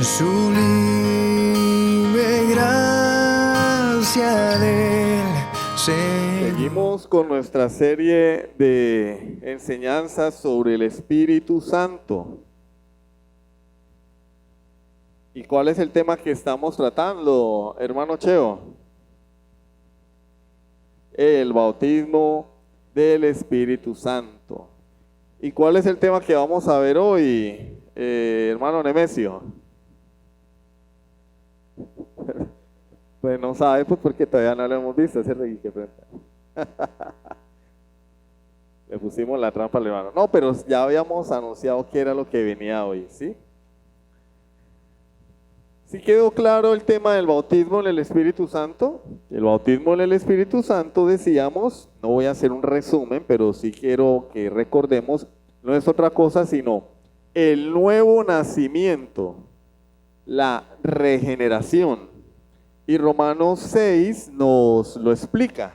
sublime gracia del Señor. Seguimos con nuestra serie de enseñanzas sobre el Espíritu Santo. ¿Y cuál es el tema que estamos tratando, hermano Cheo? El bautismo del Espíritu Santo. ¿Y cuál es el tema que vamos a ver hoy, hermano Nemesio? Pues no sabe, pues porque todavía no lo hemos visto, ese rey que frente. Le pusimos la trampa al hermano. No, pero ya habíamos anunciado que era lo que venía hoy, ¿sí? ¿Sí quedó claro el tema del bautismo en el Espíritu Santo? El bautismo en el Espíritu Santo, decíamos, no voy a hacer un resumen, pero sí quiero que recordemos, no es otra cosa sino el nuevo nacimiento, la regeneración. Y Romanos 6 nos lo explica,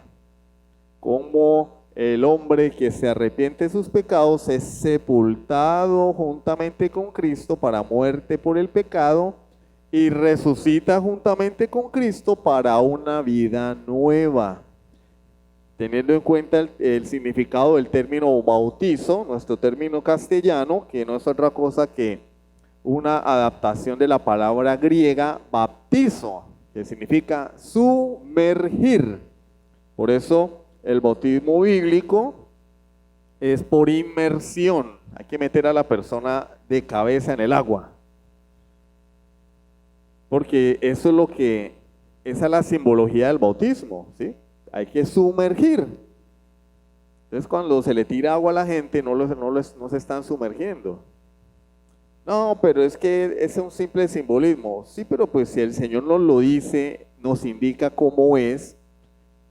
cómo el hombre que se arrepiente de sus pecados es sepultado juntamente con Cristo para muerte por el pecado y resucita juntamente con Cristo para una vida nueva. Teniendo en cuenta el significado del término bautizo, nuestro término castellano, que no es otra cosa que una adaptación de la palabra griega baptizo, que significa sumergir. Por eso el bautismo bíblico es por inmersión. Hay que meter a la persona de cabeza en el agua. Porque eso es esa es la simbología del bautismo, ¿sí? Hay que sumergir. Entonces cuando se le tira agua a la gente no se están sumergiendo. No, pero es que es un simple simbolismo. Sí, pero pues si el Señor nos lo dice, nos indica cómo es,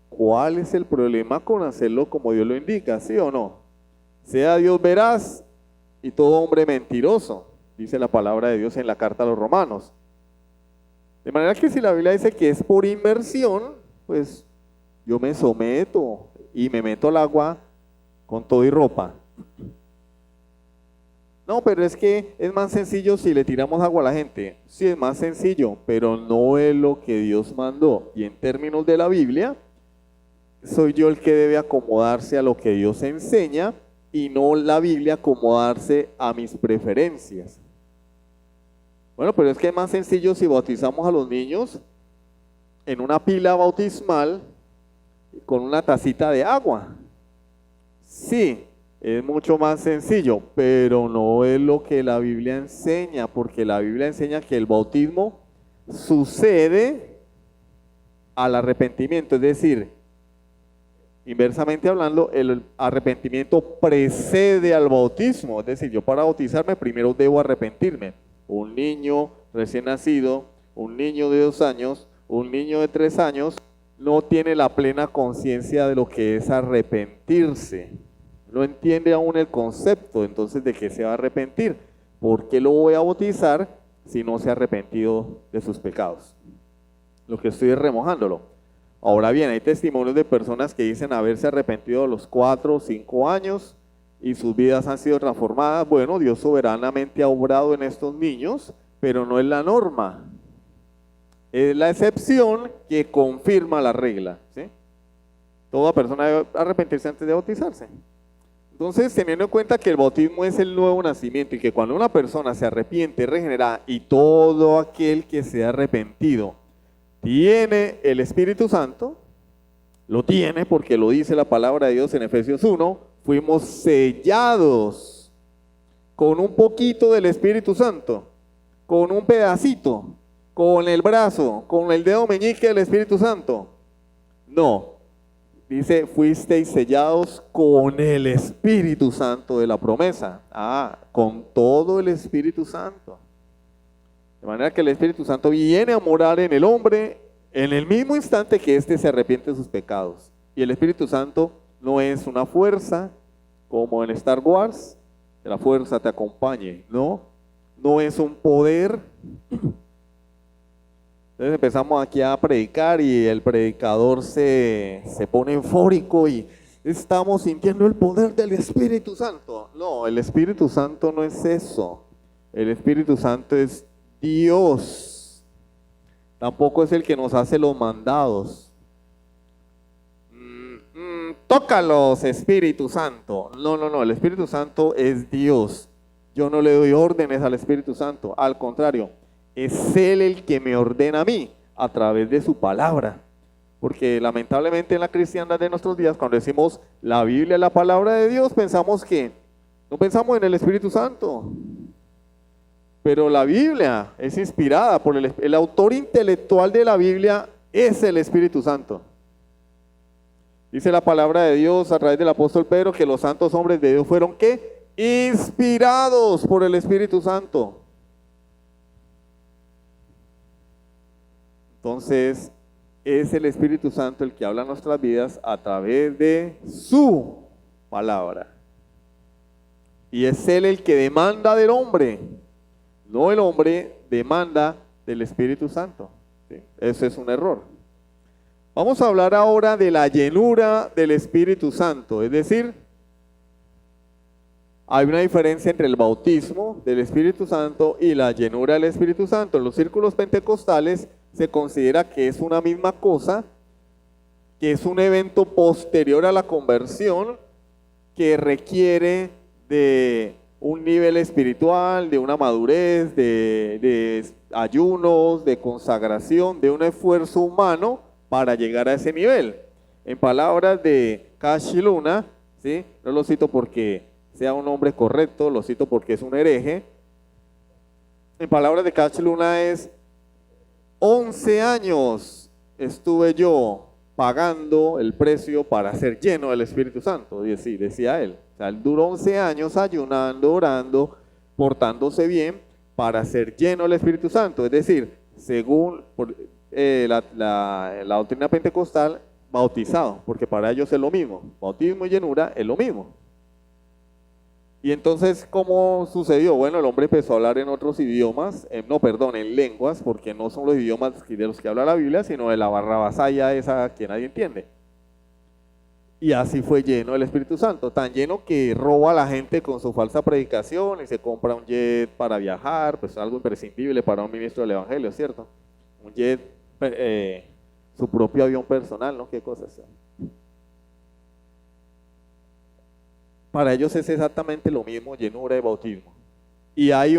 ¿cuál es el problema con hacerlo como Dios lo indica? ¿Sí o no? Sea Dios veraz y todo hombre mentiroso, dice la palabra de Dios en la carta a los Romanos. De manera que si la Biblia dice que es por inmersión, pues yo me someto y me meto al agua con todo y ropa. No, pero es que es más sencillo si le tiramos agua a la gente. Sí, es más sencillo, pero no es lo que Dios mandó. Y en términos de la Biblia, soy yo el que debe acomodarse a lo que Dios enseña y no la Biblia acomodarse a mis preferencias. Bueno, pero es que es más sencillo si bautizamos a los niños en una pila bautismal con una tacita de agua. Sí, es mucho más sencillo, pero no es lo que la Biblia enseña, porque la Biblia enseña que el bautismo sucede al arrepentimiento, es decir, inversamente hablando, el arrepentimiento precede al bautismo, es decir, yo para bautizarme primero debo arrepentirme. Un niño recién nacido, un niño de 2 años, un niño de 3 años, no tiene la plena conciencia de lo que es arrepentirse. No entiende aún el concepto, entonces, de qué se va a arrepentir. ¿Por qué lo voy a bautizar si no se ha arrepentido de sus pecados? Lo que estoy es remojándolo. Ahora bien, hay testimonios de personas que dicen haberse arrepentido a los 4 o 5 años y sus vidas han sido transformadas. Bueno, Dios soberanamente ha obrado en estos niños, pero no es la norma. Es la excepción que confirma la regla, ¿sí? Toda persona debe arrepentirse antes de bautizarse. Entonces, teniendo en cuenta que el bautismo es el nuevo nacimiento y que cuando una persona se arrepiente, regenera, y todo aquel que se ha arrepentido tiene el Espíritu Santo, lo tiene porque lo dice la palabra de Dios en Efesios 1, fuimos sellados con un poquito del Espíritu Santo, con un pedacito, con el brazo, con el dedo meñique del Espíritu Santo. No. Dice, fuisteis sellados con el Espíritu Santo de la promesa. Con todo el Espíritu Santo. De manera que el Espíritu Santo viene a morar en el hombre en el mismo instante que éste se arrepiente de sus pecados. Y el Espíritu Santo no es una fuerza como en Star Wars, que la fuerza te acompañe. No es un poder. Entonces empezamos aquí a predicar y el predicador se pone eufórico y estamos sintiendo el poder del Espíritu Santo. No, el Espíritu Santo no es eso. El Espíritu Santo es Dios. Tampoco es el que nos hace los mandados. Tócalos, Espíritu Santo. No, el Espíritu Santo es Dios. Yo no le doy órdenes al Espíritu Santo, al contrario, es Él el que me ordena a mí a través de su palabra. Porque lamentablemente en la cristiandad de nuestros días, cuando decimos la Biblia es la palabra de Dios, no pensamos en el Espíritu Santo. Pero la Biblia es inspirada por el autor intelectual de la Biblia es el Espíritu Santo. Dice la palabra de Dios a través del apóstol Pedro que los santos hombres de Dios fueron ¿qué? Inspirados por el Espíritu Santo. Entonces, es el Espíritu Santo el que habla en nuestras vidas a través de su palabra. Y es Él el que demanda del hombre, no el hombre demanda del Espíritu Santo. ¿Sí? Eso es un error. Vamos a hablar ahora de la llenura del Espíritu Santo, es decir, hay una diferencia entre el bautismo del Espíritu Santo y la llenura del Espíritu Santo. En los círculos pentecostales se considera que es una misma cosa, que es un evento posterior a la conversión, que requiere de un nivel espiritual, de una madurez, de ayunos, de consagración, de un esfuerzo humano para llegar a ese nivel. En palabras de Cash Luna, ¿sí? No lo cito porque sea un hombre correcto, lo cito porque es un hereje. En palabras de Cash Luna es 11 años estuve yo pagando el precio para ser lleno del Espíritu Santo, y sí, decía él. O sea, él duró 11 años ayunando, orando, portándose bien para ser lleno del Espíritu Santo. Es decir, según la doctrina pentecostal, bautizado, porque para ellos es lo mismo. Bautismo y llenura es lo mismo. Y entonces, ¿cómo sucedió? Bueno, el hombre empezó a hablar en otros idiomas, en lenguas, porque no son los idiomas de los que habla la Biblia, sino de la barrabasaya esa que nadie entiende. Y así fue lleno del Espíritu Santo, tan lleno que roba a la gente con su falsa predicación y se compra un jet para viajar, pues algo imprescindible para un ministro del Evangelio, ¿cierto? Un jet, su propio avión personal, ¿no? ¿Qué cosas? Para ellos es exactamente lo mismo, llenura y bautismo. Y hay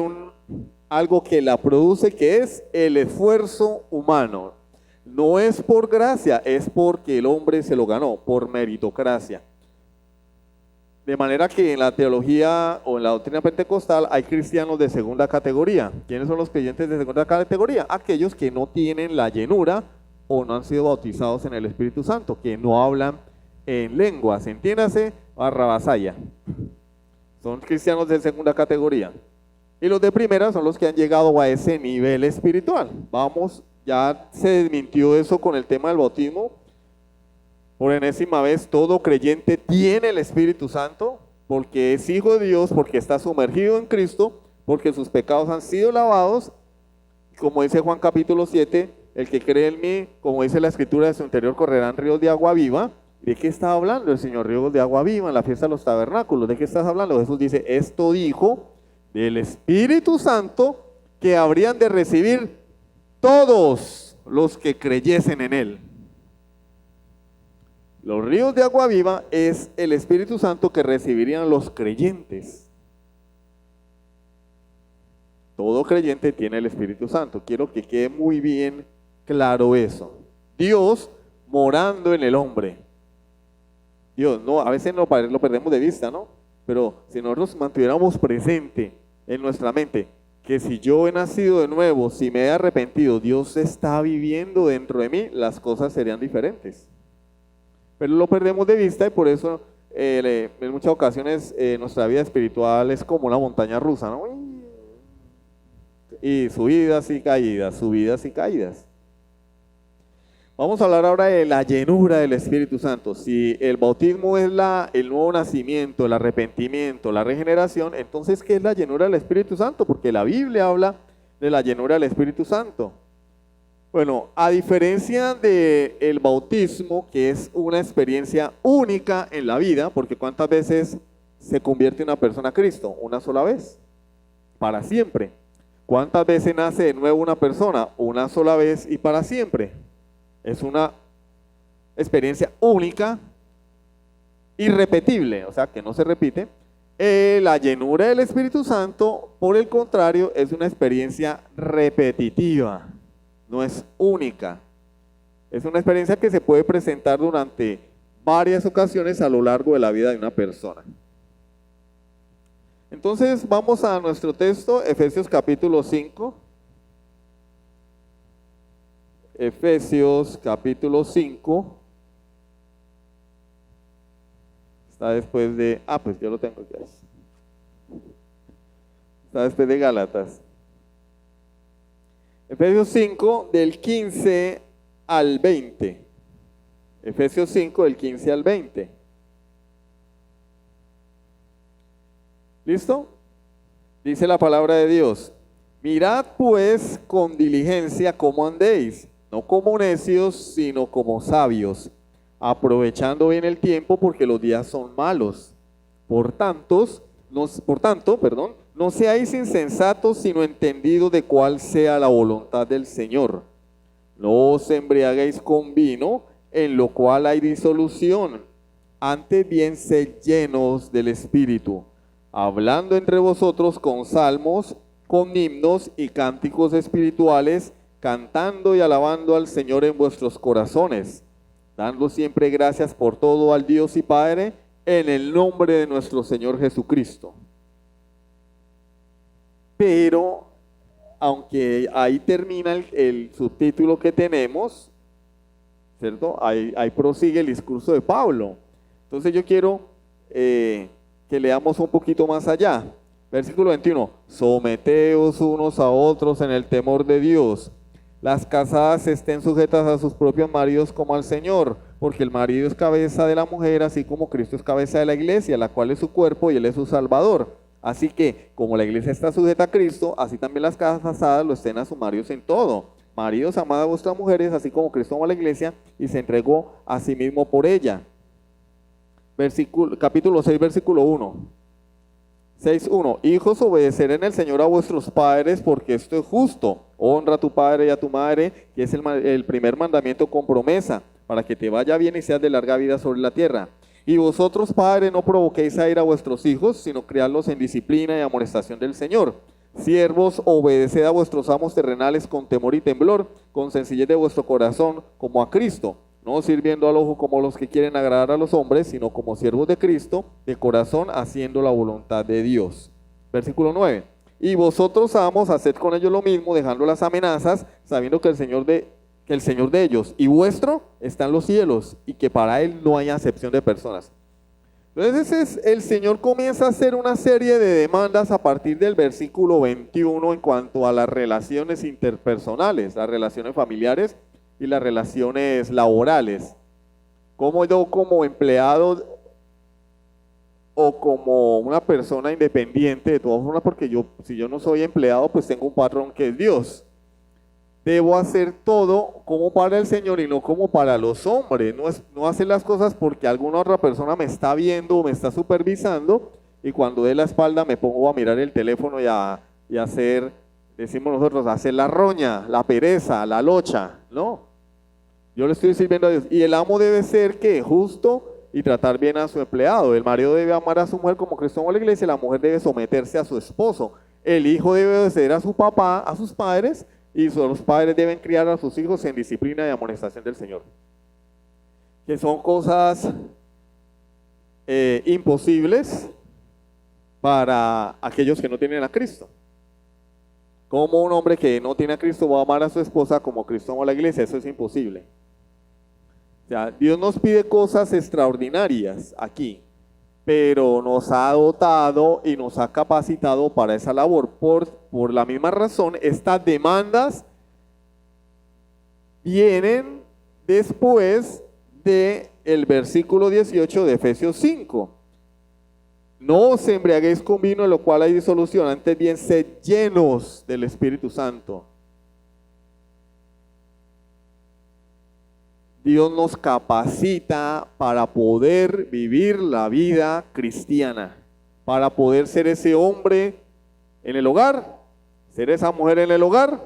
algo que la produce, que es el esfuerzo humano. No es por gracia, es porque el hombre se lo ganó, por meritocracia. De manera que en la teología o en la doctrina pentecostal hay cristianos de segunda categoría. ¿Quiénes son los creyentes de segunda categoría? Aquellos que no tienen la llenura o no han sido bautizados en el Espíritu Santo, que no hablan en lenguas, entiéndase, barrabasaya. Son cristianos de segunda categoría. Y los de primera son los que han llegado a ese nivel espiritual. Ya se desmintió eso con el tema del bautismo. Por enésima vez, todo creyente tiene el Espíritu Santo, porque es hijo de Dios, porque está sumergido en Cristo, porque sus pecados han sido lavados. Como dice Juan capítulo 7, el que cree en mí, como dice la Escritura, de su interior correrán ríos de agua viva. ¿De qué está hablando el Señor? Ríos de agua viva en la fiesta de los tabernáculos. ¿De qué estás hablando? Jesús dice, esto dijo del Espíritu Santo que habrían de recibir todos los que creyesen en Él. Los ríos de agua viva es el Espíritu Santo que recibirían los creyentes. Todo creyente tiene el Espíritu Santo. Quiero que quede muy bien claro eso. Dios morando en el hombre. Dios, no, a veces lo perdemos de vista, ¿no? Pero si nosotros mantuviéramos presente en nuestra mente que si yo he nacido de nuevo, si me he arrepentido, Dios está viviendo dentro de mí, las cosas serían diferentes. Pero lo perdemos de vista y por eso en muchas ocasiones nuestra vida espiritual es como una montaña rusa, ¿no? Y subidas y caídas, subidas y caídas. Vamos a hablar ahora de la llenura del Espíritu Santo. Si el bautismo es el nuevo nacimiento, el arrepentimiento, la regeneración, entonces ¿qué es la llenura del Espíritu Santo? Porque la Biblia habla de la llenura del Espíritu Santo. Bueno, a diferencia del bautismo, que es una experiencia única en la vida, porque ¿cuántas veces se convierte una persona a Cristo? Una sola vez, para siempre. ¿Cuántas veces nace de nuevo una persona? Una sola vez y para siempre. Es una experiencia única, irrepetible, o sea que no se repite. La llenura del Espíritu Santo, por el contrario, es una experiencia repetitiva, no es única. Es una experiencia que se puede presentar durante varias ocasiones a lo largo de la vida de una persona. Entonces vamos a nuestro texto, Efesios capítulo 5. Efesios capítulo 5. Está después de... pues yo lo tengo ya. Está después de Gálatas. Efesios 5 del 15 al 20. Efesios 5 del 15 al 20. ¿Listo? Dice la palabra de Dios: mirad pues con diligencia cómo andéis, no como necios, sino como sabios, aprovechando bien el tiempo, porque los días son malos. Por tanto, no seáis insensatos, sino entendidos de cuál sea la voluntad del Señor. No os embriaguéis con vino, en lo cual hay disolución, antes bien sed llenos del Espíritu, hablando entre vosotros con salmos, con himnos y cánticos espirituales, cantando y alabando al Señor en vuestros corazones, dando siempre gracias por todo al Dios y Padre, en el nombre de nuestro Señor Jesucristo. Pero, aunque ahí termina el subtítulo que tenemos, ¿cierto? Ahí prosigue el discurso de Pablo. Entonces yo quiero que leamos un poquito más allá. Versículo 21. Someteos unos a otros en el temor de Dios. Las casadas estén sujetas a sus propios maridos como al Señor, porque el marido es cabeza de la mujer, así como Cristo es cabeza de la iglesia, la cual es su cuerpo y él es su Salvador. Así que, como la iglesia está sujeta a Cristo, así también las casadas lo estén a sus maridos en todo. Maridos, amad a vuestras mujeres, así como Cristo amó a la iglesia y se entregó a sí mismo por ella. Capítulo 6, versículo 1. 6:1. Hijos, obedeced en el Señor a vuestros padres, porque esto es justo. Honra a tu padre y a tu madre, que es el primer mandamiento con promesa, para que te vaya bien y seas de larga vida sobre la tierra. Y vosotros, padres, no provoquéis a ira a vuestros hijos, sino criadlos en disciplina y amonestación del Señor. Siervos, obedeced a vuestros amos terrenales con temor y temblor, con sencillez de vuestro corazón, como a Cristo, no sirviendo al ojo como los que quieren agradar a los hombres, sino como siervos de Cristo, de corazón, haciendo la voluntad de Dios. Versículo 9. Y vosotros, amos, haced con ellos lo mismo, dejando las amenazas, sabiendo que el Señor de ellos y vuestro está en los cielos, y que para Él no hay acepción de personas. Entonces el Señor comienza a hacer una serie de demandas a partir del versículo 21 en cuanto a las relaciones interpersonales, las relaciones familiares y las relaciones laborales. Como yo como empleado o como una persona independiente, de todas formas, porque si yo no soy empleado, pues tengo un patrón que es Dios. Debo hacer todo como para el Señor y no como para los hombres. No hacer las cosas porque alguna otra persona me está viendo o me está supervisando, y cuando dé la espalda me pongo a mirar el teléfono y a hacer, decimos nosotros, hacer la roña, la pereza, la locha. No, yo le estoy sirviendo a Dios. Y el amo debe ser ¿qué? Justo y tratar bien a su empleado. El marido debe amar a su mujer como Cristo amó a la iglesia, la mujer debe someterse a su esposo. El hijo debe obedecer a su papá, a sus padres, y los padres deben criar a sus hijos en disciplina y amonestación del Señor. Que son cosas imposibles para aquellos que no tienen a Cristo. Como un hombre que no tiene a Cristo va a amar a su esposa como Cristo amó a la iglesia? Eso es imposible. O sea, Dios nos pide cosas extraordinarias aquí, pero nos ha dotado y nos ha capacitado para esa labor. Por la misma razón, estas demandas vienen después del versículo 18 de Efesios 5. No os embriaguéis con vino, en lo cual hay disolución, antes bien sed llenos del Espíritu Santo. Dios nos capacita para poder vivir la vida cristiana, para poder ser ese hombre en el hogar, Ser esa mujer en el hogar,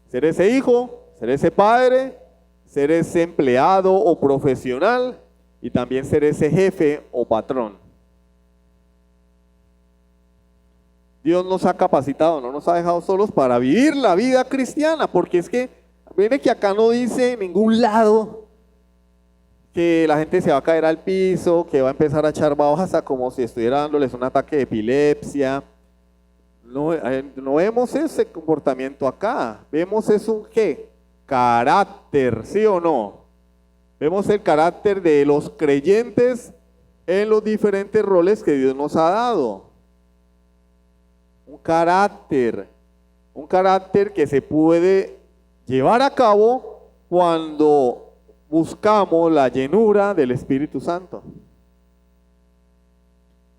ser ese hijo, ser ese padre, ser ese empleado o profesional y también ser ese jefe o patrón. Dios nos ha capacitado, no nos ha dejado solos para vivir la vida cristiana, porque es que, viene que acá no dice en ningún lado que la gente se va a caer al piso, que va a empezar a echar babas hasta como si estuviera dándoles un ataque de epilepsia. No, no vemos ese comportamiento acá, vemos es un ¿qué? Carácter, ¿sí o no? Vemos el carácter de los creyentes en los diferentes roles que Dios nos ha dado. Un carácter que se puede llevar a cabo cuando buscamos la llenura del Espíritu Santo.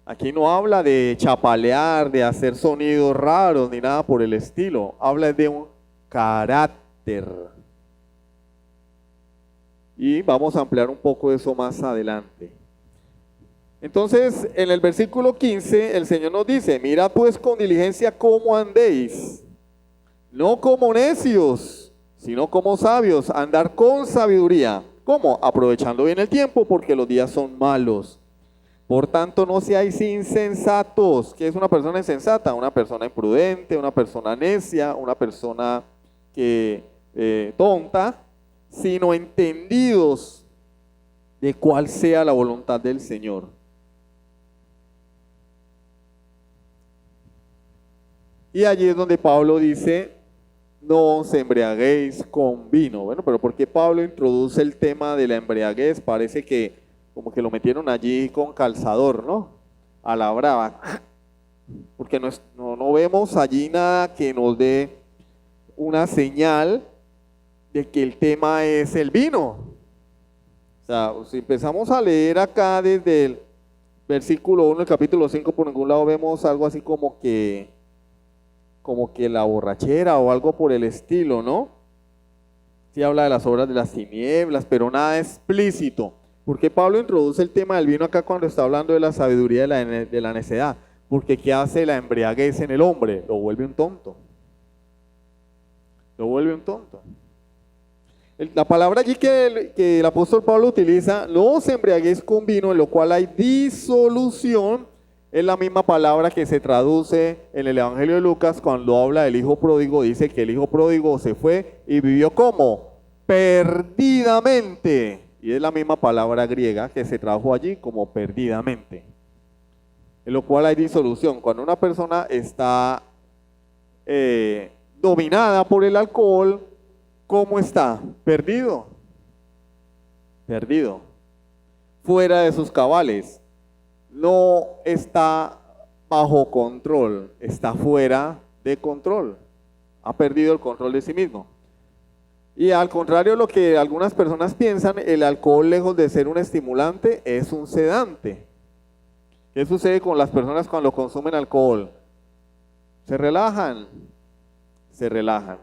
Aquí no habla de chapalear, de hacer sonidos raros ni nada por el estilo. Habla de un carácter. Y vamos a ampliar un poco eso más adelante. Entonces, en el versículo 15, el Señor nos dice, mirad pues con diligencia cómo andéis, no como necios, sino como sabios, andar con sabiduría. ¿Cómo? Aprovechando bien el tiempo, porque los días son malos. Por tanto, no seáis insensatos. ¿Qué es una persona insensata? Una persona imprudente, una persona necia, una persona tonta, sino entendidos de cuál sea la voluntad del Señor. Y allí es donde Pablo dice, no os embriaguéis con vino. Bueno, pero ¿por qué Pablo introduce el tema de la embriaguez? Parece que como que lo metieron allí con calzador, ¿no? A la brava. Porque no vemos allí nada que nos dé una señal de que el tema es el vino. O sea, si empezamos a leer acá desde el versículo 1, el capítulo 5, por ningún lado vemos algo así como que la borrachera o algo por el estilo, ¿no? Sí habla de las obras de las tinieblas, pero nada explícito. ¿Por qué Pablo introduce el tema del vino acá cuando está hablando de la sabiduría de la necedad? Porque ¿qué hace la embriaguez en el hombre? Lo vuelve un tonto. Lo vuelve un tonto. La palabra allí que el apóstol Pablo utiliza, no os embriaguéis con vino, en lo cual hay disolución, es la misma palabra que se traduce en el Evangelio de Lucas cuando habla del hijo pródigo. Dice que el hijo pródigo se fue y vivió ¿cómo? Perdidamente. Y es la misma palabra griega que se tradujo allí como perdidamente. En lo cual hay disolución. Cuando una persona está dominada por el alcohol, ¿cómo está? Perdido. Perdido. Fuera de sus cabales. No está bajo control, está fuera de control. Ha perdido el control de sí mismo. Y al contrario de lo que algunas personas piensan, el alcohol, lejos de ser un estimulante, es un sedante. ¿Qué sucede con las personas cuando consumen alcohol? Se relajan. Se relajan.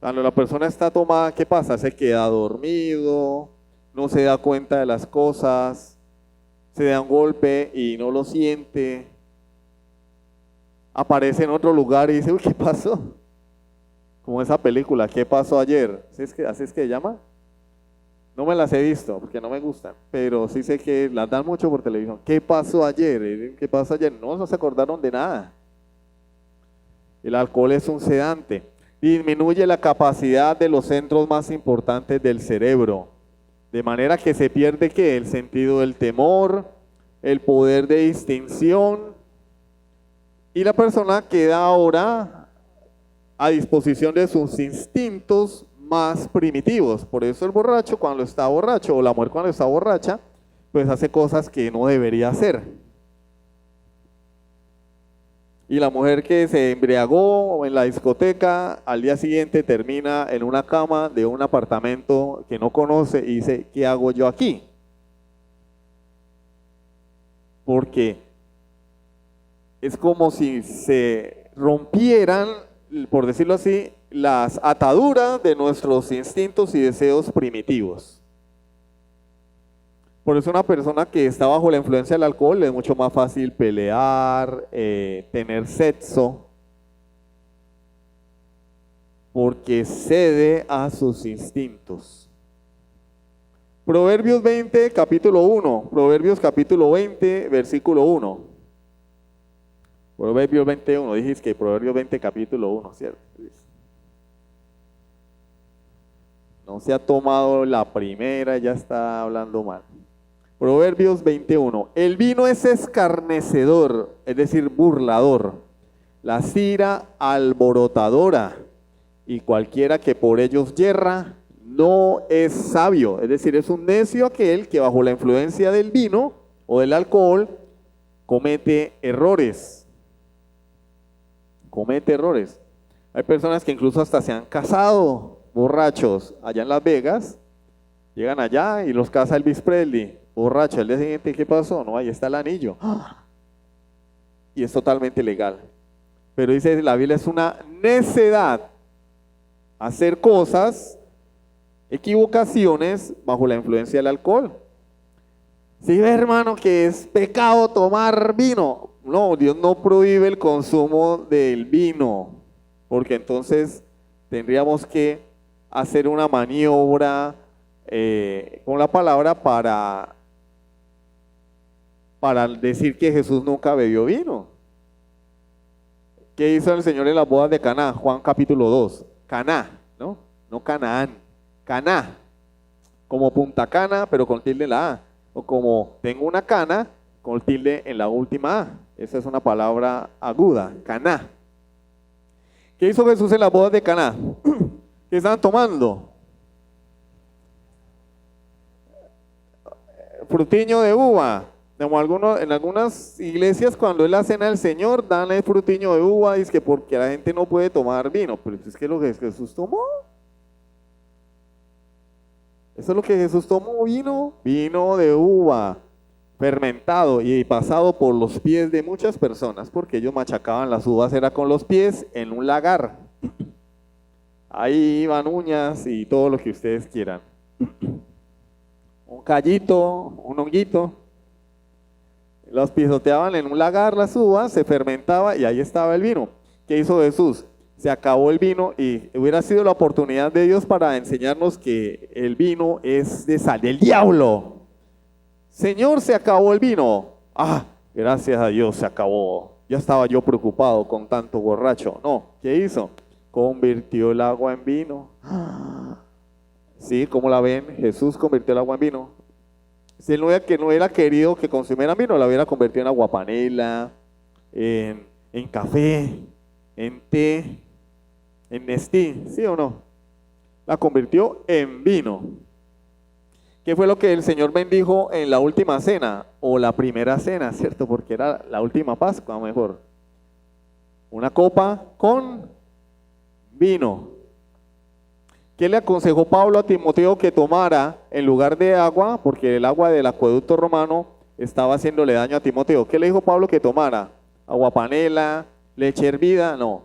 Cuando la persona está tomada, ¿qué pasa? Se queda dormido, no se da cuenta de las cosas, se da un golpe y no lo siente, aparece en otro lugar y dice, uy, ¿qué pasó? Como esa película, ¿qué pasó ayer? ¿Así es que se llama? No me las he visto porque no me gustan, pero sí sé que las dan mucho por televisión. ¿Qué pasó ayer? ¿Qué pasó ayer? No se acordaron de nada. El alcohol es un sedante. Disminuye la capacidad de los centros más importantes del cerebro. De manera que se pierde ¿qué? El sentido del temor, el poder de distinción, y la persona queda ahora a disposición de sus instintos más primitivos. Por eso el borracho cuando está borracho, o la mujer cuando está borracha, pues hace cosas que no debería hacer. Y la mujer que se embriagó en la discoteca, al día siguiente termina en una cama de un apartamento que no conoce y dice, ¿qué hago yo aquí? Porque es como si se rompieran, por decirlo así, las ataduras de nuestros instintos y deseos primitivos. Por eso una persona que está bajo la influencia del alcohol le es mucho más fácil pelear, tener sexo, porque cede a sus instintos. Proverbios 20, capítulo 1. Proverbios capítulo 20, versículo 1. Proverbios 21. Dijiste que Proverbios 20, capítulo 1, ¿cierto? No se ha tomado la primera, ya está hablando mal. Proverbios 21. El vino es escarnecedor, es decir, burlador. La cira alborotadora. Y cualquiera que por ellos yerra no es sabio. Es decir, es un necio aquel que bajo la influencia del vino o del alcohol comete errores. Comete errores. Hay personas que incluso hasta se han casado borrachos allá en Las Vegas. Llegan allá y los casa Elvis Presley, borracho. El día siguiente, ¿qué pasó? No, ahí está el anillo. Y es totalmente legal. Pero dice la Biblia, es una necedad hacer cosas, equivocaciones bajo la influencia del alcohol. Si ve, hermano, que es pecado tomar vino, no, Dios no prohíbe el consumo del vino, porque entonces tendríamos que hacer una maniobra con la palabra para decir que Jesús nunca bebió vino. ¿Qué hizo el Señor en las bodas de Caná? Juan capítulo 2. Caná, ¿no? No Canaán. Caná. Como Punta Cana, pero con tilde en la A. O como tengo una cana, con tilde en la última A. Esa es una palabra aguda. Caná. ¿Qué hizo Jesús en las bodas de Caná? ¿Qué estaban tomando? Frutiño de uva. Como en algunas iglesias, cuando es la cena del Señor, dan el frutiño de uva, dice que porque la gente no puede tomar vino. Pero es que lo que Jesús tomó. Eso es lo que Jesús tomó, vino de uva, fermentado y pasado por los pies de muchas personas, porque ellos machacaban las uvas, era con los pies en un lagar. Ahí iban uñas y todo lo que ustedes quieran. Un callito, un honguito. Los pisoteaban en un lagar las uvas, se fermentaba y ahí estaba el vino. ¿Qué hizo Jesús? Se acabó el vino y hubiera sido la oportunidad de Dios para enseñarnos que el vino es de sal del diablo. Señor, se acabó el vino. Ah, gracias a Dios se acabó. Ya estaba yo preocupado con tanto borracho. No, ¿qué hizo? Convirtió el agua en vino. Sí, ¿cómo la ven? Jesús convirtió el agua en vino. Si él no hubiera querido que consumieran vino, la hubiera convertido en agua panela, en café, en té, en Nestí, ¿sí o no? La convirtió en vino. ¿Qué fue lo que el Señor bendijo en la última cena? O la primera cena, ¿cierto? Porque era la última Pascua, mejor. Una copa con vino. ¿Qué le aconsejó Pablo a Timoteo que tomara en lugar de agua? Porque el agua del acueducto romano estaba haciéndole daño a Timoteo. ¿Qué le dijo Pablo que tomara? ¿Agua panela? ¿Leche hervida? No,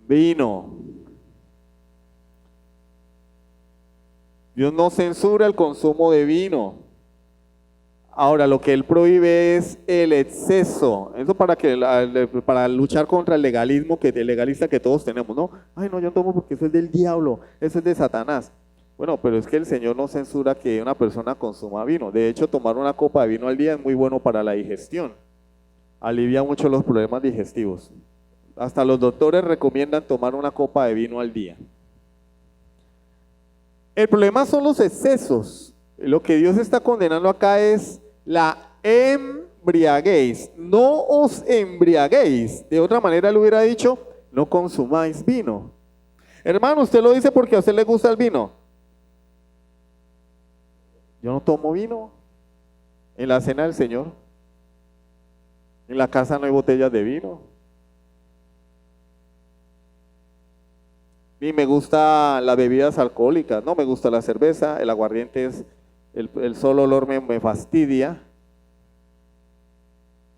vino. Dios no censura el consumo de vino. Ahora, lo que él prohíbe es el exceso. Eso para luchar contra el legalismo, el legalista que todos tenemos, ¿no? Ay, no, yo tomo porque eso es del diablo, eso es de Satanás. Bueno, pero es que el Señor no censura que una persona consuma vino. De hecho, tomar una copa de vino al día es muy bueno para la digestión. Alivia mucho los problemas digestivos. Hasta los doctores recomiendan tomar una copa de vino al día. El problema son los excesos. Lo que Dios está condenando acá es la embriaguez. No os embriaguéis. De otra manera él hubiera dicho, no consumáis vino. Hermano, usted lo dice porque a usted le gusta el vino. Yo no tomo vino. En la cena del Señor, en la casa no hay botellas de vino. Ni me gustan las bebidas alcohólicas, no me gusta la cerveza, el aguardiente es, el solo olor me fastidia.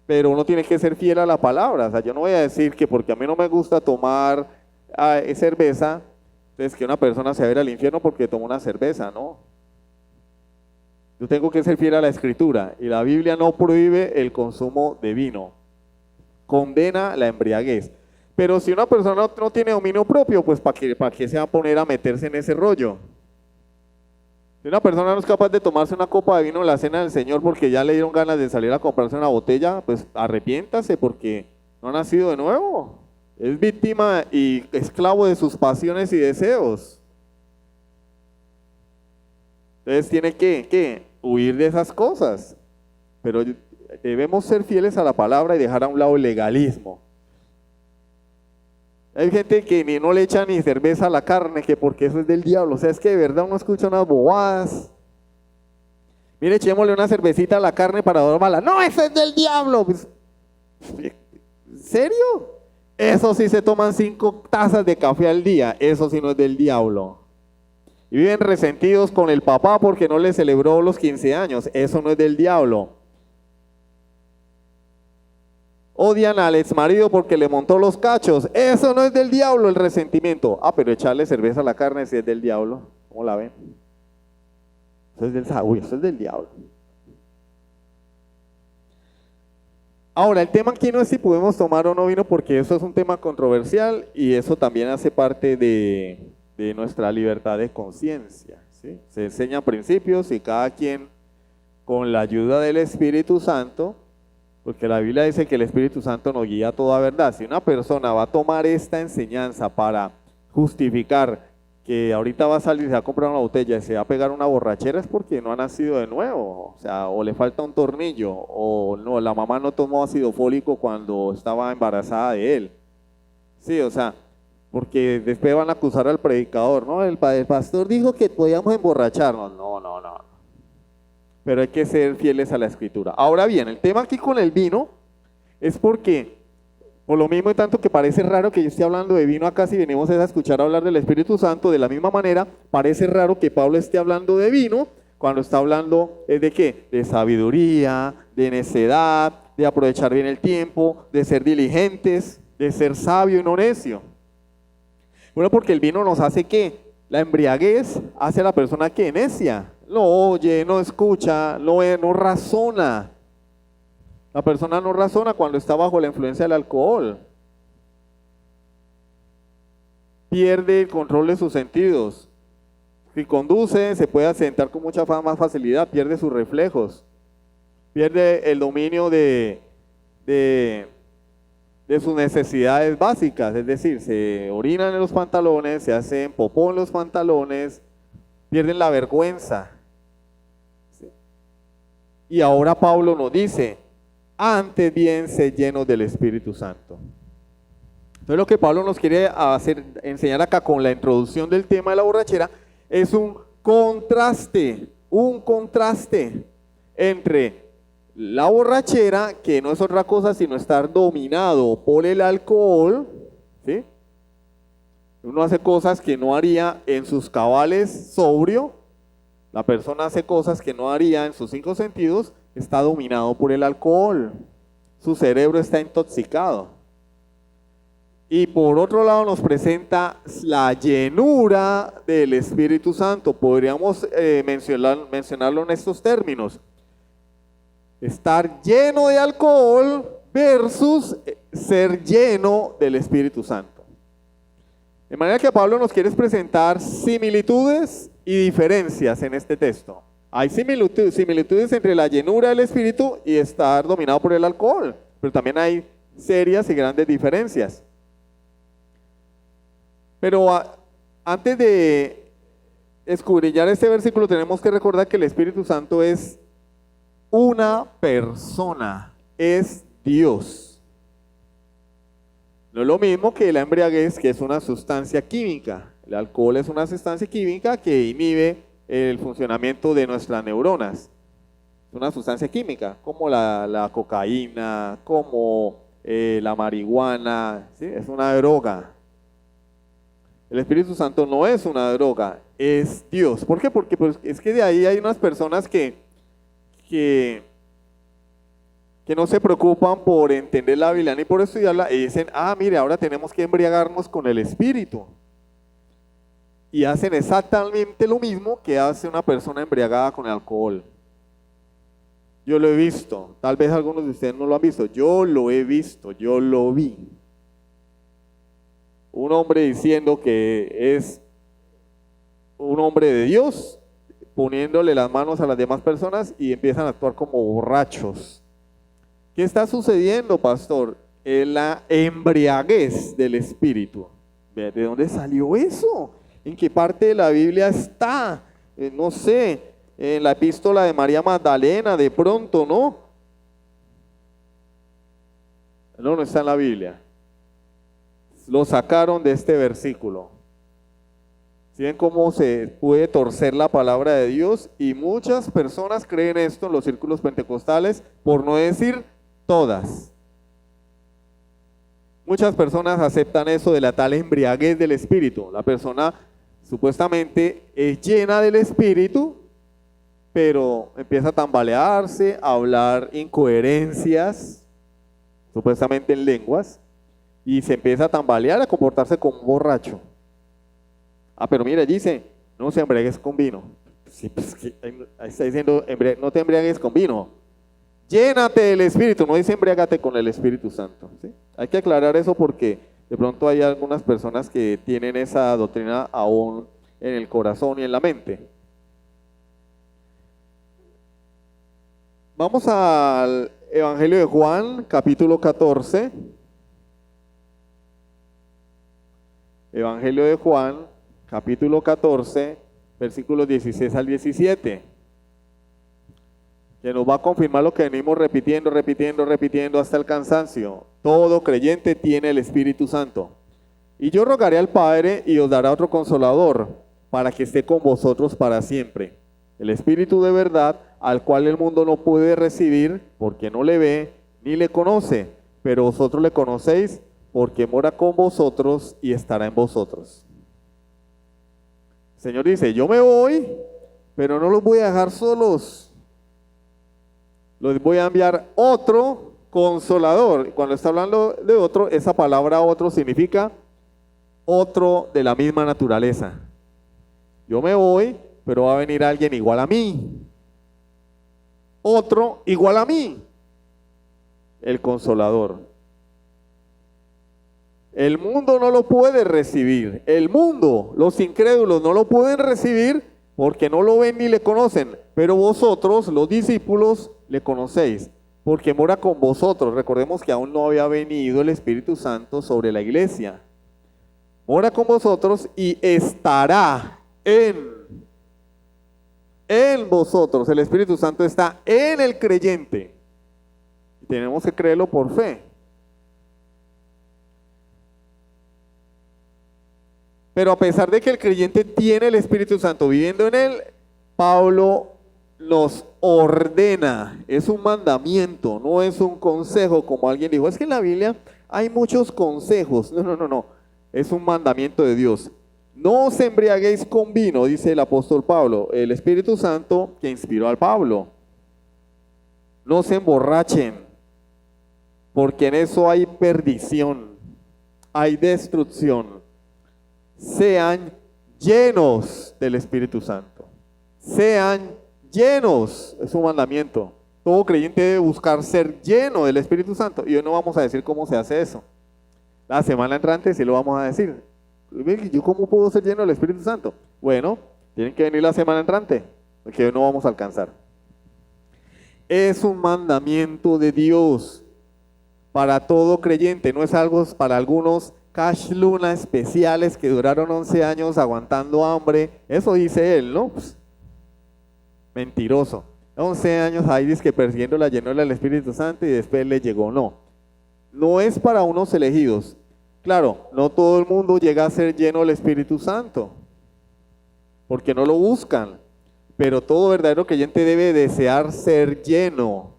Pero uno tiene que ser fiel a la palabra. O sea, yo no voy a decir que porque a mí no me gusta tomar cerveza, entonces que una persona se va a ir al infierno porque tomó una cerveza, no. Yo tengo que ser fiel a la Escritura y la Biblia no prohíbe el consumo de vino. Condena la embriaguez. Pero si una persona no tiene dominio propio, pues para qué se va a poner a meterse en ese rollo? Si una persona no es capaz de tomarse una copa de vino en la cena del Señor porque ya le dieron ganas de salir a comprarse una botella, pues arrepiéntase porque no ha nacido de nuevo. Es víctima y esclavo de sus pasiones y deseos. Entonces tiene que huir de esas cosas. Pero debemos ser fieles a la palabra y dejar a un lado el legalismo. Hay gente que no le echa ni cerveza a la carne, que porque eso es del diablo. O sea, es que de verdad uno escucha unas bobadas. Mire, echémosle una cervecita a la carne para dormirla. No, eso es del diablo. Pues, ¿en serio? Eso sí se toman 5 tazas de café al día. Eso sí no es del diablo. Y viven resentidos con el papá porque no le celebró los 15 años. Eso no es del diablo. Odian al exmarido porque le montó los cachos. Eso no es del diablo, el resentimiento. Ah, pero echarle cerveza a la carne sí es del diablo. ¿Cómo la ven? Eso es eso es del diablo. Ahora, el tema aquí no es si podemos tomar o no vino, porque eso es un tema controversial y eso también hace parte de nuestra libertad de conciencia, ¿sí? Se enseñan principios y cada quien, con la ayuda del Espíritu Santo, porque la Biblia dice que el Espíritu Santo nos guía a toda verdad. Si una persona va a tomar esta enseñanza para justificar que ahorita va a salir, se va a comprar una botella y se va a pegar una borrachera, es porque no ha nacido de nuevo. O sea, o le falta un tornillo, o no, la mamá no tomó ácido fólico cuando estaba embarazada de él. Sí, o sea, porque después van a acusar al predicador, ¿no? El pastor dijo que podíamos emborracharnos. No. Pero hay que ser fieles a la Escritura. Ahora bien, el tema aquí con el vino es porque, por lo mismo y tanto que parece raro que yo esté hablando de vino acá, si venimos a escuchar hablar del Espíritu Santo, de la misma manera, parece raro que Pablo esté hablando de vino cuando está hablando ¿de qué? De sabiduría, de necedad, de aprovechar bien el tiempo, de ser diligentes, de ser sabio y no necio. Bueno, porque el vino nos hace ¿qué? La embriaguez hace a la persona que necia. No oye, no escucha, no razona. La persona no razona cuando está bajo la influencia del alcohol. Pierde el control de sus sentidos. Si conduce, se puede sentar con mucha más facilidad, pierde sus reflejos. Pierde el dominio de sus necesidades básicas, es decir, se orinan en los pantalones, se hacen popó en los pantalones, pierden la vergüenza. ¿Sí? Y ahora Pablo nos dice, antes bien se llenos del Espíritu Santo. Entonces lo que Pablo nos quiere enseñar acá con la introducción del tema de la borrachera es un contraste entre la borrachera, que no es otra cosa sino estar dominado por el alcohol, ¿sí? Uno hace cosas que no haría en sus cabales sobrio, la persona hace cosas que no haría en sus 5 sentidos, está dominado por el alcohol, su cerebro está intoxicado. Y por otro lado nos presenta la llenura del Espíritu Santo, podríamos mencionarlo en estos términos. Estar lleno de alcohol versus ser lleno del Espíritu Santo. De manera que Pablo nos quiere presentar similitudes y diferencias en este texto. Hay similitudes entre la llenura del Espíritu y estar dominado por el alcohol, pero también hay serias y grandes diferencias. Pero antes de escudriñar este versículo tenemos que recordar que el Espíritu Santo es una persona, es Dios. No es lo mismo que la embriaguez, que es una sustancia química. El alcohol es una sustancia química que inhibe el funcionamiento de nuestras neuronas. Es una sustancia química, como la cocaína, como la marihuana, ¿sí? Es una droga. El Espíritu Santo no es una droga, es Dios. ¿Por qué? Porque pues, es que de ahí hay unas personas que no se preocupan por entender la Biblia ni por estudiarla y dicen, mire, ahora tenemos que embriagarnos con el Espíritu. Y hacen exactamente lo mismo que hace una persona embriagada con alcohol. Yo lo he visto, tal vez algunos de ustedes no lo han visto, yo lo he visto, yo lo vi. un hombre diciendo que es un hombre de Dios, poniéndole las manos a las demás personas y empiezan a actuar como borrachos. ¿Qué está sucediendo, pastor? Es la embriaguez del espíritu. ¿De dónde salió eso? ¿En qué parte de la Biblia está? No sé, en la epístola de María Magdalena, de pronto, ¿no? No está en la Biblia. Lo sacaron de este versículo. ¿Sí ven cómo se puede torcer la palabra de Dios? Y muchas personas creen esto en los círculos pentecostales, por no decir todas. Muchas personas aceptan eso de la tal embriaguez del espíritu. La persona supuestamente es llena del espíritu, pero empieza a tambalearse, a hablar incoherencias, supuestamente en lenguas, y se empieza a tambalear, a comportarse como un borracho. Pero mira, dice, no se embriagues con vino. Sí, pues, ahí está diciendo, no te embriagues con vino. Llénate del Espíritu, no dice embriágate con el Espíritu Santo. ¿Sí? Hay que aclarar eso porque de pronto hay algunas personas que tienen esa doctrina aún en el corazón y en la mente. Vamos al Evangelio de Juan, capítulo 14. Evangelio de Juan, capítulo 14, versículos 16 al 17, que nos va a confirmar lo que venimos repitiendo hasta el cansancio. Todo creyente tiene el Espíritu Santo. Y yo rogaré al Padre y os dará otro consolador, para que esté con vosotros para siempre. El Espíritu de verdad, al cual el mundo no puede recibir, porque no le ve ni le conoce, pero vosotros le conocéis, porque mora con vosotros y estará en vosotros. El Señor dice, yo me voy, pero no los voy a dejar solos. Los voy a enviar otro consolador. Cuando está hablando de otro, esa palabra otro significa otro de la misma naturaleza. Yo me voy, pero va a venir alguien igual a mí. Otro igual a mí. El consolador. El mundo no lo puede recibir. El mundo, los incrédulos no lo pueden recibir porque no lo ven ni le conocen. Pero vosotros, los discípulos, le conocéis, porque mora con vosotros. Recordemos que aún no había venido el Espíritu Santo sobre la iglesia. Mora con vosotros y estará en vosotros. El Espíritu Santo está en el creyente. Y tenemos que creerlo por fe. Pero a pesar de que el creyente tiene el Espíritu Santo viviendo en él, Pablo nos ordena, es un mandamiento, no es un consejo como alguien dijo. Es que en la Biblia hay muchos consejos. No, es un mandamiento de Dios. No os embriaguéis con vino, dice el apóstol Pablo, el Espíritu Santo que inspiró al Pablo. No se emborrachen, porque en eso hay perdición, hay destrucción. Sean llenos del Espíritu Santo. Sean llenos, es un mandamiento. Todo creyente debe buscar ser lleno del Espíritu Santo. Y hoy no vamos a decir cómo se hace eso. La semana entrante sí lo vamos a decir. ¿Yo cómo puedo ser lleno del Espíritu Santo? Bueno, tienen que venir la semana entrante, porque hoy no vamos a alcanzar. Es un mandamiento de Dios para todo creyente. No es algo para algunos Cash Luna especiales que duraron 11 años aguantando hambre. Eso dice él, ¿no? Pues, mentiroso. 11 años ahí dice que persiguiendo la llenura del Espíritu Santo y después le llegó. No es para unos elegidos. Claro, no todo el mundo llega a ser lleno del Espíritu Santo, porque no lo buscan. Pero todo verdadero creyente debe desear ser lleno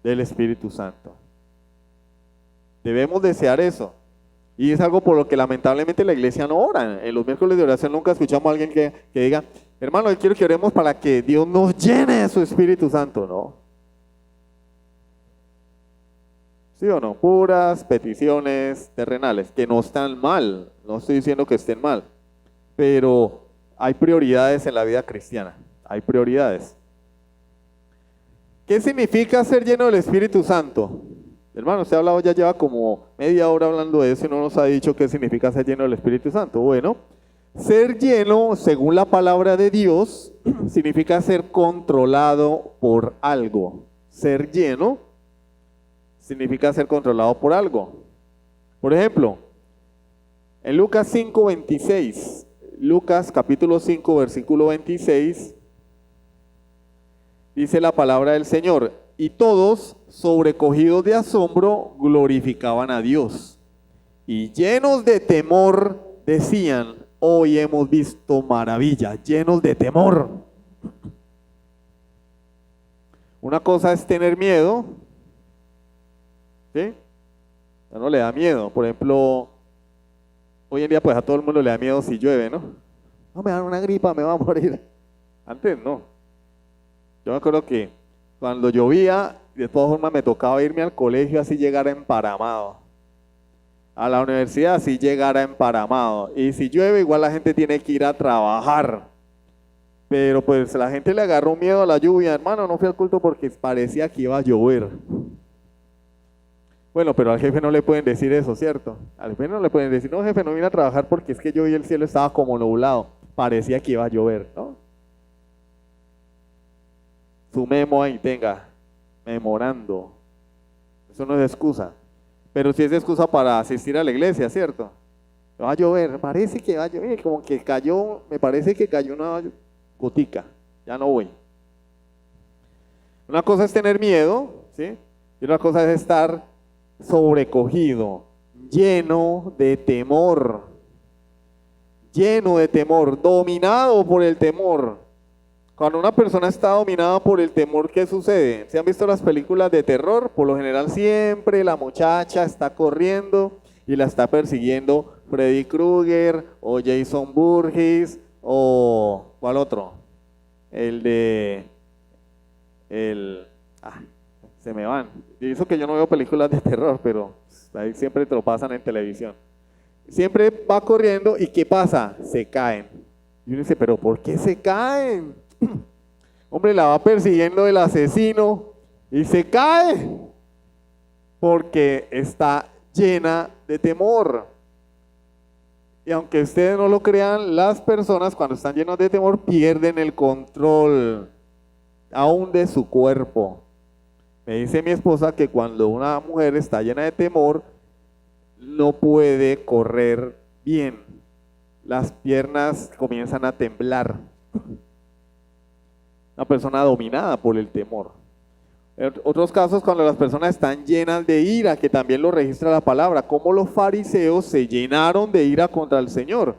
del Espíritu Santo. Debemos desear eso. Y es algo por lo que lamentablemente la iglesia no ora. En los miércoles de oración nunca escuchamos a alguien que diga, hermano, yo quiero que oremos para que Dios nos llene de su Espíritu Santo, ¿no? ¿Sí o no? Puras peticiones terrenales, que no están mal, no estoy diciendo que estén mal, pero hay prioridades en la vida cristiana, hay prioridades. ¿Qué significa ser lleno del Espíritu Santo? Hermano, usted ha hablado, ya lleva como media hora hablando de eso y no nos ha dicho qué significa ser lleno del Espíritu Santo. Bueno, ser lleno, según la palabra de Dios, significa ser controlado por algo. Ser lleno significa ser controlado por algo. Por ejemplo, en Lucas 5:26, Lucas capítulo 5, versículo 26, dice la palabra del Señor: y todos, sobrecogidos de asombro, glorificaban a Dios. Y llenos de temor, decían: hoy hemos visto maravilla. Llenos de temor. Una cosa es tener miedo, ¿sí? A uno le da miedo. Por ejemplo, hoy en día pues a todo el mundo le da miedo si llueve, ¿no? No, me da una gripa, me va a morir. Antes no. Yo me acuerdo que cuando llovía, de todas formas me tocaba irme al colegio así llegara emparamado. A la universidad así llegara emparamado. Y si llueve, igual la gente tiene que ir a trabajar. Pero pues la gente le agarró miedo a la lluvia. Hermano, no fui al culto porque parecía que iba a llover. Bueno, pero al jefe no le pueden decir eso, ¿cierto? Al jefe no le pueden decir: no, jefe, no vine a trabajar porque es que yo vi el cielo estaba como nublado. Parecía que iba a llover, ¿no? Su memo ahí, tenga, memorando. Eso no es excusa. Pero sí es excusa para asistir a la iglesia, ¿cierto? Va a llover, parece que va a llover, como que cayó, me parece que cayó una gotica, ya no voy. Una cosa es tener miedo, ¿sí? Y una cosa es estar sobrecogido, lleno de temor, dominado por el temor. Cuando una persona está dominada por el temor, ¿qué sucede? ¿Se han visto las películas de terror? Por lo general siempre la muchacha está corriendo y la está persiguiendo Freddy Krueger o Jason Voorhees o ¿cuál otro? Se me van. Y eso que yo no veo películas de terror, pero ahí siempre te lo pasan en televisión. Siempre va corriendo y ¿qué pasa? Se caen. Y uno dice: ¿pero por qué se caen? Hombre, la va persiguiendo el asesino y se cae porque está llena de temor. Y aunque ustedes no lo crean, las personas cuando están llenas de temor pierden el control aún de su cuerpo. Me dice mi esposa que cuando una mujer está llena de temor, no puede correr bien. Las piernas comienzan a temblar. Una persona dominada por el temor. En otros casos, cuando las personas están llenas de ira, que también lo registra la palabra, como los fariseos se llenaron de ira contra el Señor,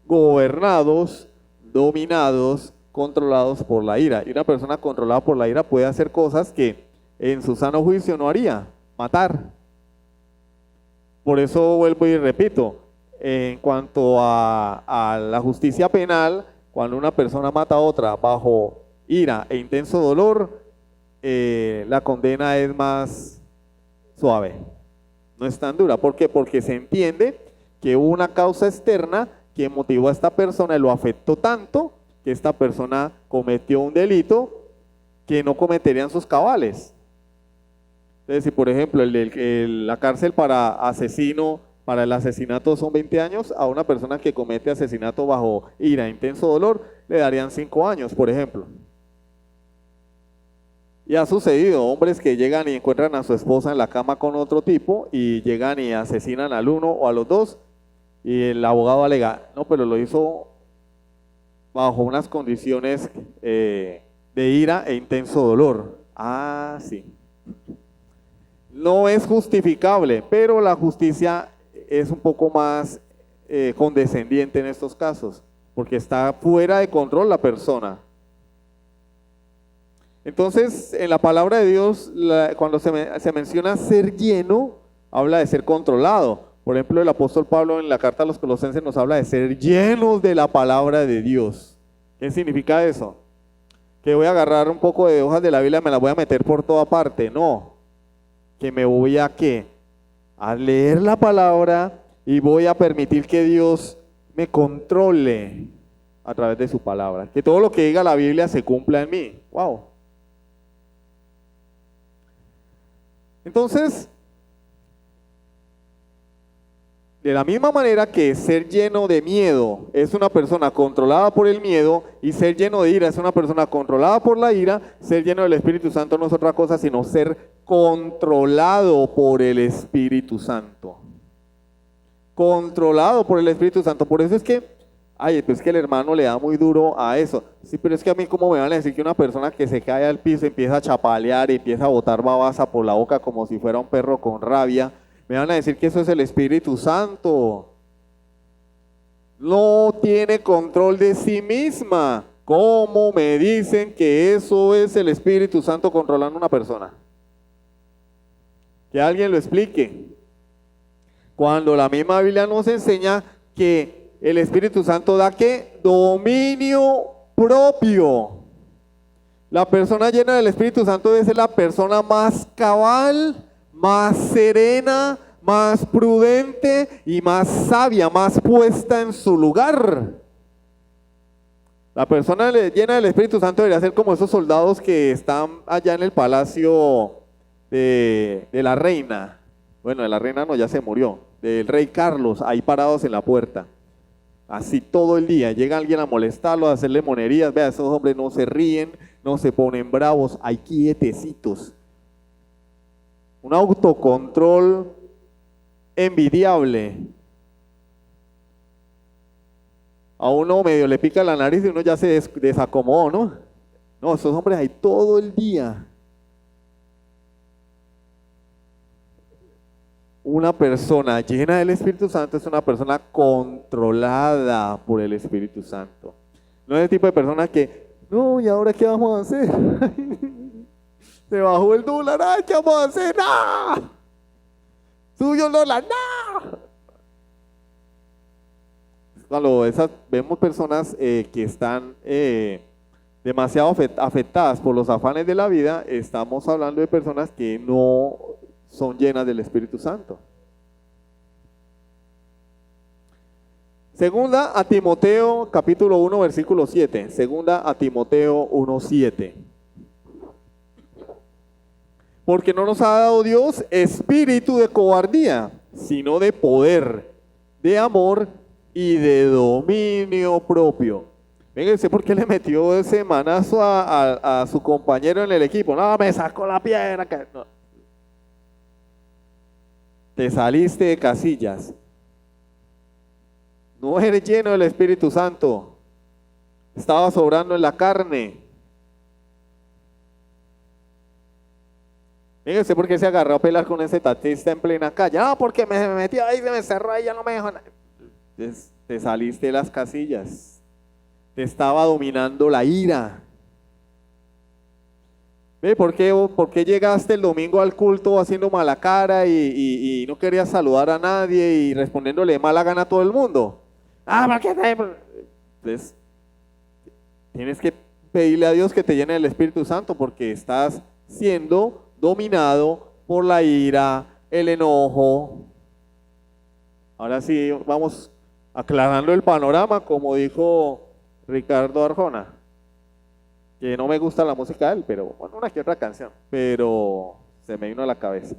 gobernados, dominados, controlados por la ira. Y una persona controlada por la ira puede hacer cosas que en su sano juicio no haría: matar. Por eso vuelvo y repito, en cuanto a la justicia penal, cuando una persona mata a otra bajo ira e intenso dolor, la condena es más suave, no es tan dura. ¿Por qué? Porque se entiende que hubo una causa externa que motivó a esta persona y lo afectó tanto que esta persona cometió un delito que no cometerían sus cabales. Entonces, si por ejemplo la cárcel para asesino, para el asesinato son 20 años, a una persona que comete asesinato bajo ira e intenso dolor le darían 5 años, por ejemplo. Y ha sucedido, hombres que llegan y encuentran a su esposa en la cama con otro tipo y llegan y asesinan al uno o a los dos, y el abogado alega: no, pero lo hizo bajo unas condiciones de ira e intenso dolor. Ah, sí. No es justificable, pero la justicia es un poco más condescendiente en estos casos, porque está fuera de control la persona. Entonces, en la palabra de Dios, cuando se menciona ser lleno, habla de ser controlado. Por ejemplo, el apóstol Pablo en la carta a los Colosenses nos habla de ser llenos de la palabra de Dios. ¿Qué significa eso? Que voy a agarrar un poco de hojas de la Biblia y me las voy a meter por toda parte. No, que me voy a ¿qué? A leer la palabra y voy a permitir que Dios me controle a través de su palabra. Que todo lo que diga la Biblia se cumpla en mí. Wow. Entonces, de la misma manera que ser lleno de miedo es una persona controlada por el miedo y ser lleno de ira es una persona controlada por la ira, ser lleno del Espíritu Santo no es otra cosa sino ser controlado por el Espíritu Santo. Controlado por el Espíritu Santo. Por eso es que, ay, pues que el hermano le da muy duro a eso. Sí, pero es que a mí cómo me van a decir que una persona que se cae al piso empieza a chapalear y empieza a botar babasa por la boca como si fuera un perro con rabia. Me van a decir que eso es el Espíritu Santo. No tiene control de sí misma. ¿Cómo me dicen que eso es el Espíritu Santo controlando a una persona? Que alguien lo explique. Cuando la misma Biblia nos enseña que el Espíritu Santo da ¿qué? Dominio propio. La persona llena del Espíritu Santo debe ser la persona más cabal, más serena, más prudente y más sabia, más puesta en su lugar. La persona llena del Espíritu Santo debería ser como esos soldados que están allá en el palacio de la reina. Bueno, de la reina no, ya se murió. Del rey Carlos, ahí parados en la puerta. Así todo el día. Llega alguien a molestarlo, a hacerle monerías. Vea, esos hombres no se ríen, no se ponen bravos, ahí quietecitos. Un autocontrol envidiable. A uno medio le pica la nariz y uno ya se desacomodó, ¿no? No, esos hombres ahí todo el día. Una persona llena del Espíritu Santo es una persona controlada por el Espíritu Santo. No es el tipo de persona que, no, ¿y ahora qué vamos a hacer? Se bajó el dólar, ¡ay, qué vamos a hacer! ¡No! ¡Subió el dólar! ¡No! Cuando vemos personas que están demasiado afectadas por los afanes de la vida, estamos hablando de personas que no son llenas del Espíritu Santo. Segunda a Timoteo capítulo 1 versículo 7. Segunda a Timoteo 1:7. Porque no nos ha dado Dios espíritu de cobardía, sino de poder, de amor y de dominio propio. Venga, ¿usted por qué le metió ese manazo a su compañero en el equipo? No, me sacó la piedra. No. Te saliste de casillas. No eres lleno del Espíritu Santo. Estabas obrando en la carne. Venga, ¿usted por qué se agarró a pelear con ese taxista en plena calle? No, porque me metí ahí, se me cerró y ya no me dejó nada. Te saliste de las casillas. Te estaba dominando la ira. ¿Ve por qué llegaste el domingo al culto haciendo mala cara y no querías saludar a nadie y respondiéndole mala gana a todo el mundo? Entonces, tienes que pedirle a Dios que te llene del Espíritu Santo porque estás siendo dominado por la ira, el enojo. Ahora sí, vamos aclarando el panorama, como dijo Ricardo Arjona, que no me gusta la música de él, pero bueno, una que otra canción, pero se me vino a la cabeza.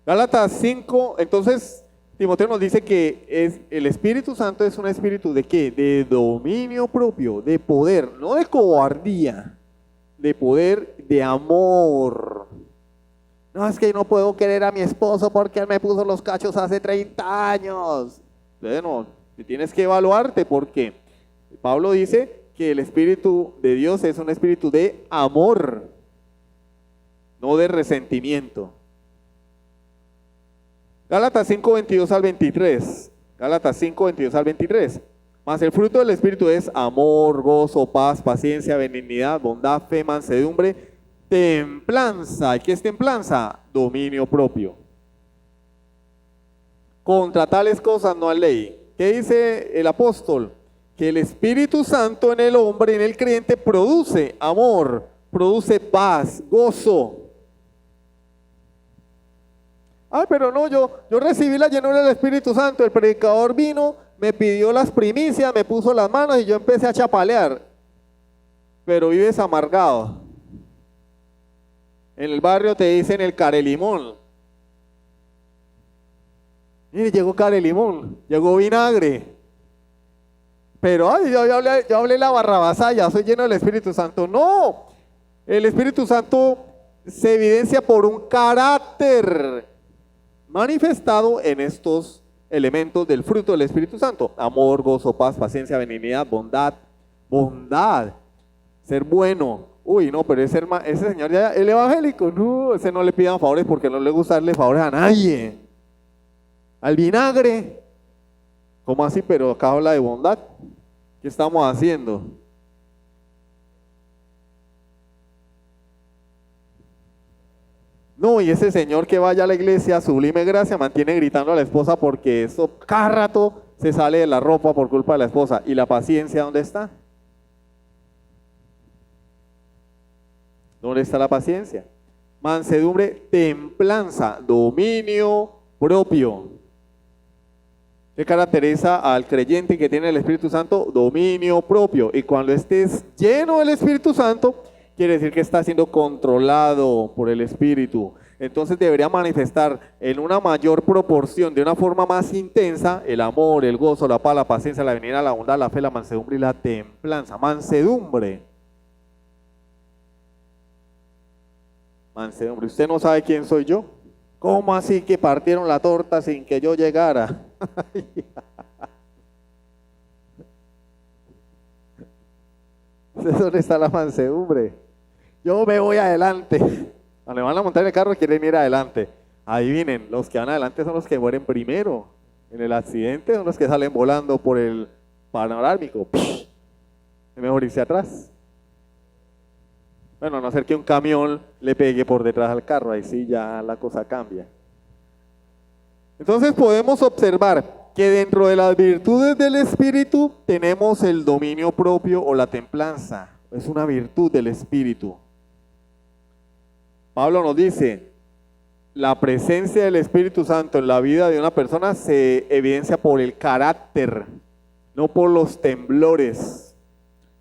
Gálatas 5, entonces Timoteo nos dice que el Espíritu Santo es un espíritu de ¿qué? De dominio propio, de poder, no de cobardía, de poder, de amor. No, es que no puedo querer a mi esposo porque él me puso los cachos hace 30 años. Bueno, tienes que evaluarte porque Pablo dice que el Espíritu de Dios es un espíritu de amor, no de resentimiento. Gálatas 5:22 al 23. Gálatas 5:22 al 23. Mas el fruto del Espíritu es amor, gozo, paz, paciencia, benignidad, bondad, fe, mansedumbre, templanza. ¿Y qué es templanza? Dominio propio. Contra tales cosas no hay ley. ¿Qué dice el apóstol? Que el Espíritu Santo en el hombre, en el creyente, produce amor, produce paz, gozo. Ay, pero no, yo recibí la llenura del Espíritu Santo, el predicador vino, me pidió las primicias, me puso las manos y yo empecé a chapalear. Pero vives amargado. En el barrio te dicen el carelimón. Mire, llegó care limón, llegó vinagre. Pero, ay, yo hablé la barrabasaya, soy lleno del Espíritu Santo. No, el Espíritu Santo se evidencia por un carácter manifestado en estos elementos del fruto del Espíritu Santo: amor, gozo, paz, paciencia, benignidad, bondad, ser bueno. Uy, no, pero ese señor ya, el evangélico, no, ese no le pidan favores porque no le gusta darle favores a nadie. Al vinagre, ¿cómo así? Pero acá habla de bondad. ¿Qué estamos haciendo? No, y ese señor que vaya a la iglesia, Sublime Gracia, mantiene gritando a la esposa porque eso cada rato se sale de la ropa por culpa de la esposa. ¿Y la paciencia dónde está? ¿Dónde está la paciencia? Mansedumbre, templanza, dominio propio. ¿Qué caracteriza al creyente que tiene el Espíritu Santo? Dominio propio. Y cuando estés lleno del Espíritu Santo, quiere decir que está siendo controlado por el Espíritu. Entonces debería manifestar en una mayor proporción, de una forma más intensa, el amor, el gozo, la paz, la paciencia, la benignidad, la bondad, la fe, la mansedumbre y la templanza. Mansedumbre. Mansedumbre. ¿Usted no sabe quién soy yo? ¿Cómo así que partieron la torta sin que yo llegara? ¿Dónde está la mansedumbre? Yo me voy adelante. Cuando van a montar en el carro quieren ir adelante. Adivinen, los que van adelante son los que mueren primero. En el accidente son los que salen volando por el panorámico. Es mejor irse atrás. Bueno, a no ser que un camión le pegue por detrás al carro, ahí sí ya la cosa cambia. Entonces podemos observar que dentro de las virtudes del Espíritu tenemos el dominio propio o la templanza. Es una virtud del Espíritu. Pablo nos dice, la presencia del Espíritu Santo en la vida de una persona se evidencia por el carácter, no por los temblores,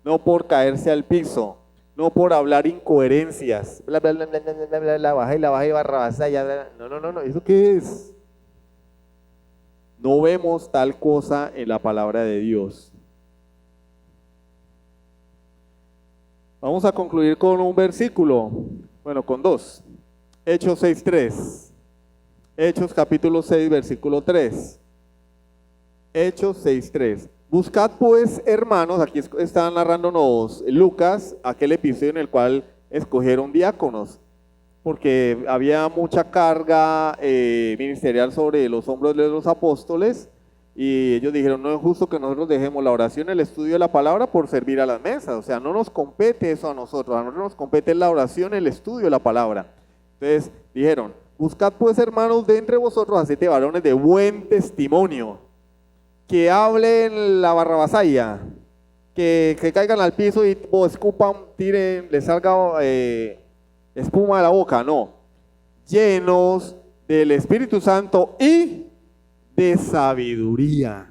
no por caerse al piso, no por hablar incoherencias, bla, bla, bla, bla, bla, bla, bla, la baja y barrabasaya, bla, bla. No, ¿eso qué es? No vemos tal cosa en la palabra de Dios. Vamos a concluir con un versículo, bueno, con dos. Hechos 6:3. Hechos capítulo 6, versículo 3. Hechos 6:3. Buscad pues, hermanos, aquí está narrándonos Lucas, aquel episodio en el cual escogieron diáconos, porque había mucha carga ministerial sobre los hombros de los apóstoles, y ellos dijeron, no es justo que nosotros dejemos la oración, el estudio de la palabra por servir a las mesas. O sea, no nos compete eso a nosotros nos compete la oración, el estudio de la palabra. Entonces dijeron, buscad pues, hermanos, de entre vosotros a 7 varones de buen testimonio, que hablen la barrabasaya, que caigan al piso y escupan, tiren, les salga espuma de la boca. No, llenos del Espíritu Santo y de sabiduría.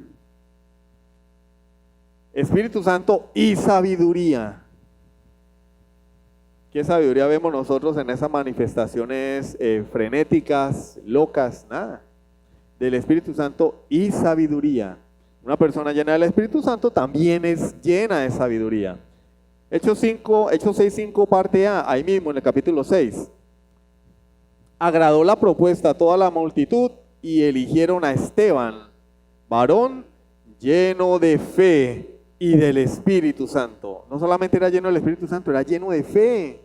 Espíritu Santo y sabiduría. ¿Qué sabiduría vemos nosotros en esas manifestaciones frenéticas, locas? Nada. Del Espíritu Santo y sabiduría. Una persona llena del Espíritu Santo también es llena de sabiduría. Hechos 6:5 parte A, ahí mismo en el capítulo 6. Agradó la propuesta a toda la multitud y eligieron a Esteban, varón lleno de fe y del Espíritu Santo. No solamente era lleno del Espíritu Santo, era lleno de fe.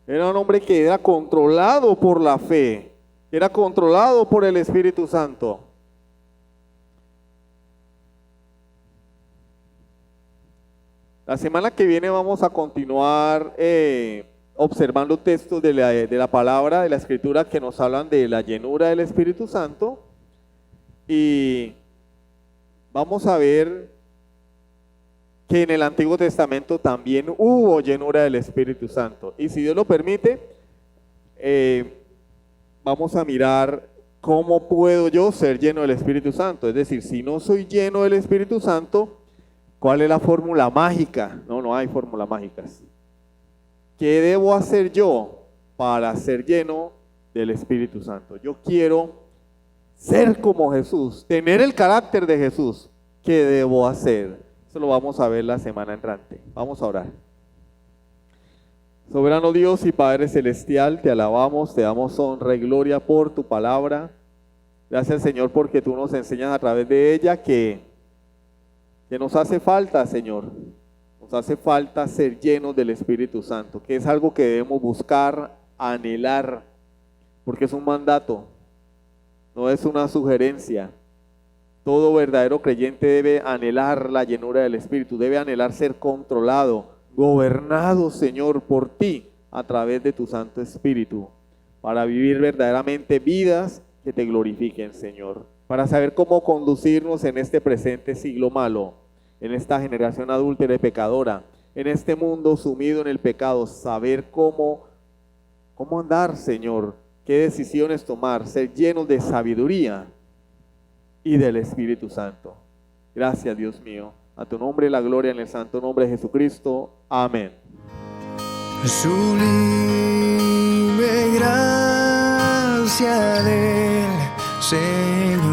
Era un hombre que era controlado por la fe, era controlado por el Espíritu Santo. La semana que viene vamos a continuar observando textos de la palabra, de la escritura, que nos hablan de la llenura del Espíritu Santo, y vamos a ver que en el Antiguo Testamento también hubo llenura del Espíritu Santo, y si Dios lo permite, vamos a mirar cómo puedo yo ser lleno del Espíritu Santo. Es decir, si no soy lleno del Espíritu Santo, ¿cuál es la fórmula mágica? No hay fórmulas mágicas. ¿Qué debo hacer yo para ser lleno del Espíritu Santo? Yo quiero ser como Jesús, tener el carácter de Jesús. ¿Qué debo hacer? Eso lo vamos a ver la semana entrante. Vamos a orar. Soberano Dios y Padre Celestial, te alabamos, te damos honra y gloria por tu palabra. Gracias, Señor, porque tú nos enseñas a través de ella que nos hace falta, Señor. Nos hace falta ser llenos del Espíritu Santo, que es algo que debemos buscar, anhelar, porque es un mandato, no es una sugerencia. Todo verdadero creyente debe anhelar la llenura del Espíritu, debe anhelar ser controlado, gobernado, Señor, por ti a través de tu Santo Espíritu, para vivir verdaderamente vidas que te glorifiquen, Señor, para saber cómo conducirnos en este presente siglo malo, en esta generación adúltera y pecadora, en este mundo sumido en el pecado, saber cómo andar, Señor, qué decisiones tomar, ser llenos de sabiduría y del Espíritu Santo. Gracias, Dios mío. A tu nombre la gloria en el santo nombre de Jesucristo. Amén. Sublime gracia del Señor.